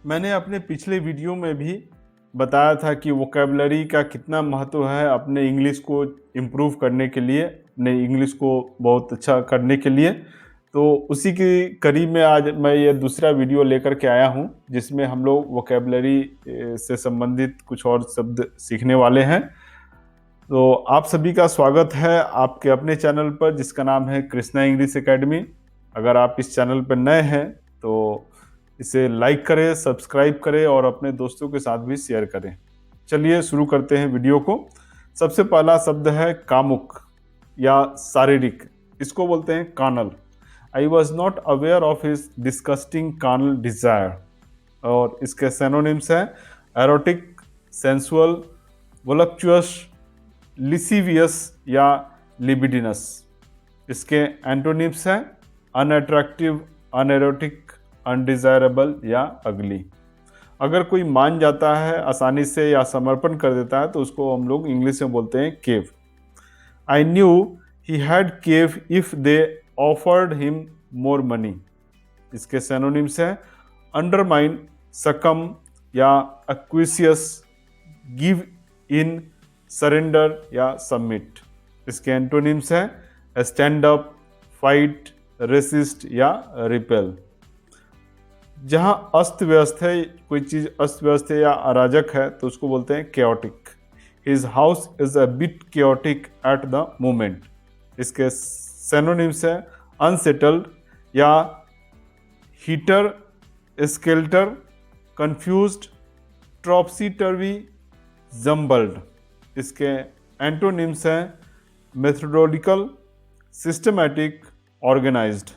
मैंने अपने पिछले वीडियो में भी बताया था कि वोकेबलरी का कितना महत्व है अपने इंग्लिश को इम्प्रूव करने के लिए, अपने इंग्लिश को बहुत अच्छा करने के लिए। तो उसी की कड़ी में आज मैं ये दूसरा वीडियो लेकर के आया हूँ, जिसमें हम लोग वोकेबलरी से संबंधित कुछ और शब्द सीखने वाले हैं। तो आप सभी का स्वागत है आपके अपने चैनल पर, जिसका नाम है कृष्णा इंग्लिश एकेडमी। अगर आप इस चैनल पर नए हैं तो इसे लाइक करें, सब्सक्राइब करें और अपने दोस्तों के साथ भी शेयर करें। चलिए शुरू करते हैं वीडियो को। सबसे पहला शब्द है कामुक या शारीरिक। इसको बोलते हैं carnal. I was not aware of his disgusting carnal desire. और इसके सिनोनिम्स हैं एरोटिक, सेंसुअल, वोलक्चुअस, लिसिवियस या लिबिडिनस। इसके एंटोनिम्स हैं अनअट्रैक्टिव, अनएरोटिक, अनडिजायरेबल या अगली। अगर कोई मान जाता है आसानी से या समर्पण कर देता है तो उसको हम लोग इंग्लिश में बोलते हैं cave. I knew he had cave if they offered him more money. इसके सिनोनिम्स हैं अंडरमाइन, सकम या एक्विसियस, गिव इन, सरेंडर या सबमिट। इसके एंटोनिम्स हैं स्टैंड अप, फाइट, रेसिस्ट या रिपेल। जहां अस्त व्यस्त है, कोई चीज अस्त व्यस्त है या अराजक है तो उसको बोलते हैं chaotic. His house is a bit chaotic at the moment. इसके सिनोनिम्स है अनसेटल्ड या हीटर, स्केल्टर, कंफ्यूज्ड, ट्रॉप्सी टर्वी, जम्बल्ड। इसके एंटोनिम्स हैं मेथोडोलिकल, सिस्टमैटिक, ऑर्गेनाइज्ड।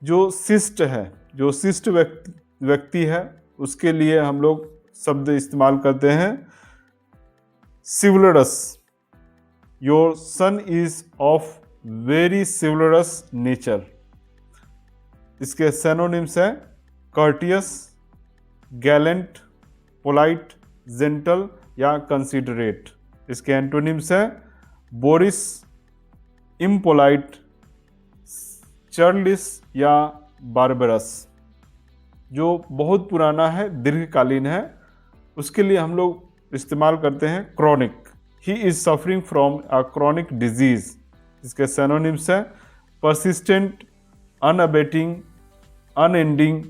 जो शिष्ट है, जो शिष्ट व्यक्ति है, उसके लिए हम लोग शब्द इस्तेमाल करते हैं chivalrous. Your son is of very chivalrous nature. इसके सिनोनिम्स हैं कर्टियस, गैलेंट, पोलाइट, जेंटल या कंसिडरेट। इसके एंटोनिम्स हैं बोरिस, इम्पोलाइट, चर्लिस या बारबरस। जो बहुत पुराना है, दीर्घकालीन है, उसके लिए हम लोग इस्तेमाल करते हैं chronic. He is suffering from a chronic disease. इसके सिनोनिम्स हैं persistent, unabating, unending,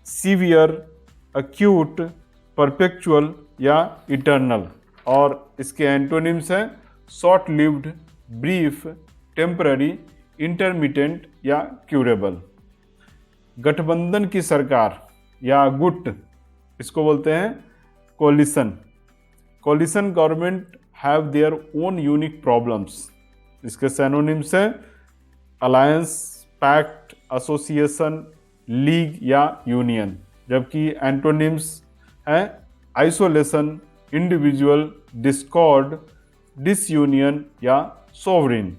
severe, acute, perpetual या इटर्नल। और इसके एंटोनिम्स हैं short lived, brief, temporary, intermittent या क्यूरेबल। गठबंधन की सरकार या गुट, इसको बोलते हैं coalition. Coalition government have their own unique problems. इसके सिनोनिम्स हैं अलायंस, पैक्ट, एसोसिएशन, लीग या यूनियन। जबकि एंटोनिम्स हैं आइसोलेशन, इंडिविजुअल, डिस्कॉर्ड, डिसयूनियन या सोवरिन।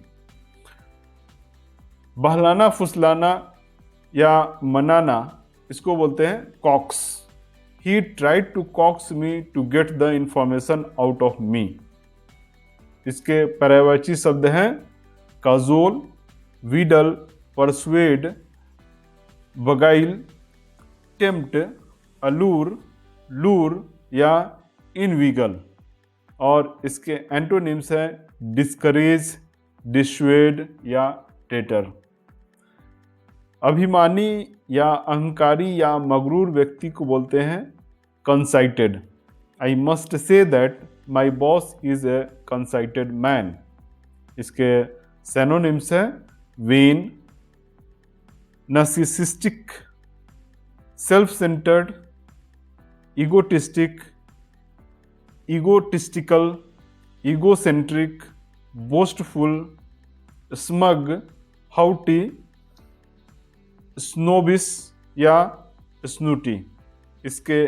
बहलाना, फुसलाना या मनाना, इसको बोलते हैं coax. He tried to coax me to get the information out of me. इसके पर्यायवाची शब्द हैं cajole, wheedle, persuade, beguile, tempt, allure, lure या इनवीगल। और इसके एंटोनिम्स हैं डिस्करेज, डिस्वेड या टेटर। अभिमानी या अहंकारी या मगरूर व्यक्ति को बोलते हैं conceited. I must say that my boss is a conceited man. इसके सिनोनिम्स हैं vain, narcissistic, self centred, egotistic, egotistical, egocentric, boastful, smug, haughty, snobbish या स्नूटी। इसके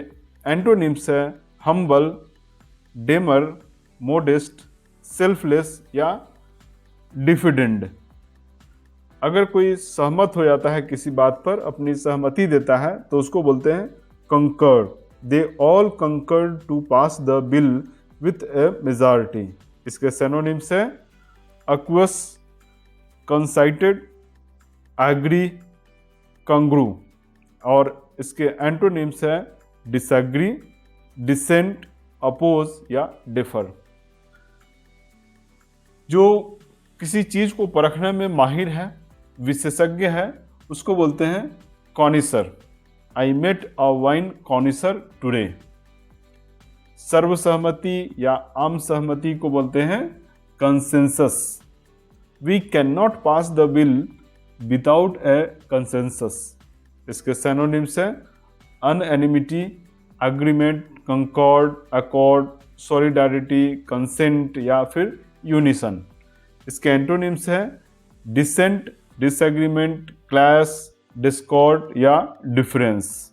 एंटोनिम्स है हम्बल, डेमर, मोडेस्ट, सेल्फलेस या डिफिडेंड। अगर कोई सहमत हो जाता है किसी बात पर, अपनी सहमति देता है, तो उसको बोलते हैं concurred. They all concurred to pass the bill with a majority. इसके सिनोनिम्स है अक्वस, कंसाइटेड, एग्री, कंग्रू। और इसके एंटोनिम्स है डिसएग्री, डिसेंट, अपोज या डिफर। जो किसी चीज को परखने में माहिर है, विशेषज्ञ है, उसको बोलते हैं connoisseur. I met a wine connoisseur today. सर्वसहमति या आम सहमति को बोलते हैं consensus. We can not pass the bill without a consensus. इसके सिनोनिम्स हैं unanimity, agreement, concord, accord, solidarity, consent या फिर यूनिसन। इसके एंटोनिम्स हैं डिसेंट, डिसएग्रीमेंट, क्लैश, डिस्कॉर्ड या डिफरेंस।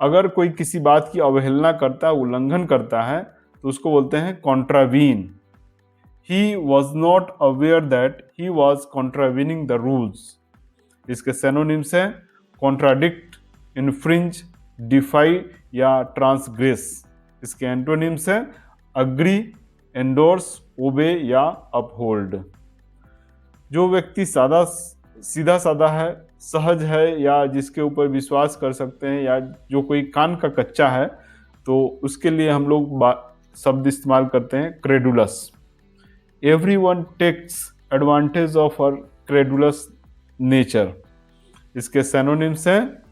अगर कोई किसी बात की अवहेलना करता है, उल्लंघन करता है, तो उसको बोलते हैं contravene. He was not aware that he was contravening the rules. इसके सिनोनिम्स हैं कॉन्ट्राडिक्ट, इन्फ्रिंज, डिफाई या ट्रांसग्रेस। इसके एंटोनिम्स हैं अग्री, एंडोर्स, ओबे या अपहोल्ड। जो व्यक्ति सीधा साधा है, सहज है या जिसके ऊपर विश्वास कर सकते हैं, या जो कोई कान का कच्चा है, तो उसके लिए हम लोग शब्द इस्तेमाल करते हैं credulous. Everyone takes advantage of her credulous nature. इसके सिनोनिम्स हैं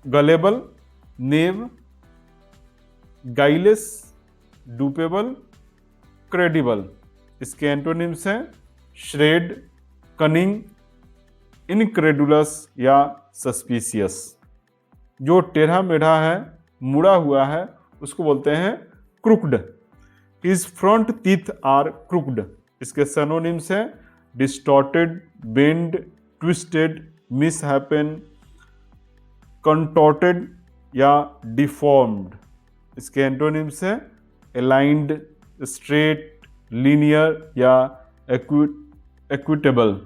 gullible, naive, guileless, dupable, credible. इसके एंटोनिम्स हैं श्रेड, कनिंग, इनक्रेडुलस या सस्पिशियस। जो टेढ़ा मेढ़ा है, मुड़ा हुआ है, उसको बोलते हैं crooked. His front teeth are crooked. इसके सिनोनिम्स हैं distorted, bent, twisted, misshapen, contorted या डिफॉर्म्ड। इसके एंटोनिम्स हैं अलाइंड, स्ट्रेट, लीनियर या इक्विटेबल।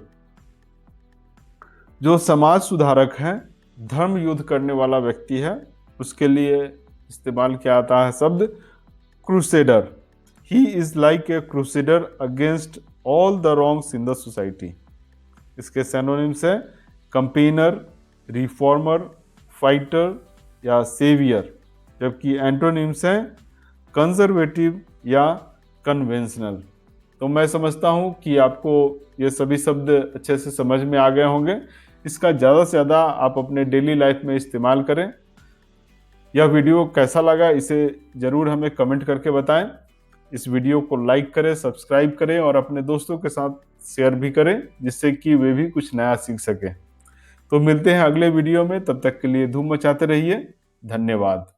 जो समाज सुधारक है, धर्म युद्ध करने वाला व्यक्ति है, उसके लिए इस्तेमाल किया जाता है शब्द crusader. He is like a crusader against all the wrongs in the society. इसके सिनोनिम्स है कंपेनर, रिफॉर्मर, फाइटर या सेवियर। जबकि एंटोनिम्स हैं कंजर्वेटिव या कन्वेंशनल। तो मैं समझता हूं कि आपको ये सभी शब्द अच्छे से समझ में आ गए होंगे। इसका ज़्यादा से ज़्यादा आप अपने डेली लाइफ में इस्तेमाल करें। यह वीडियो कैसा लगा इसे ज़रूर हमें कमेंट करके बताएं। इस वीडियो को लाइक करें, सब्सक्राइब करें और अपने दोस्तों के साथ शेयर भी करें, जिससे कि वे भी कुछ नया सीख सकें। तो मिलते हैं अगले वीडियो में, तब तक के लिए धूम मचाते रहिए। धन्यवाद।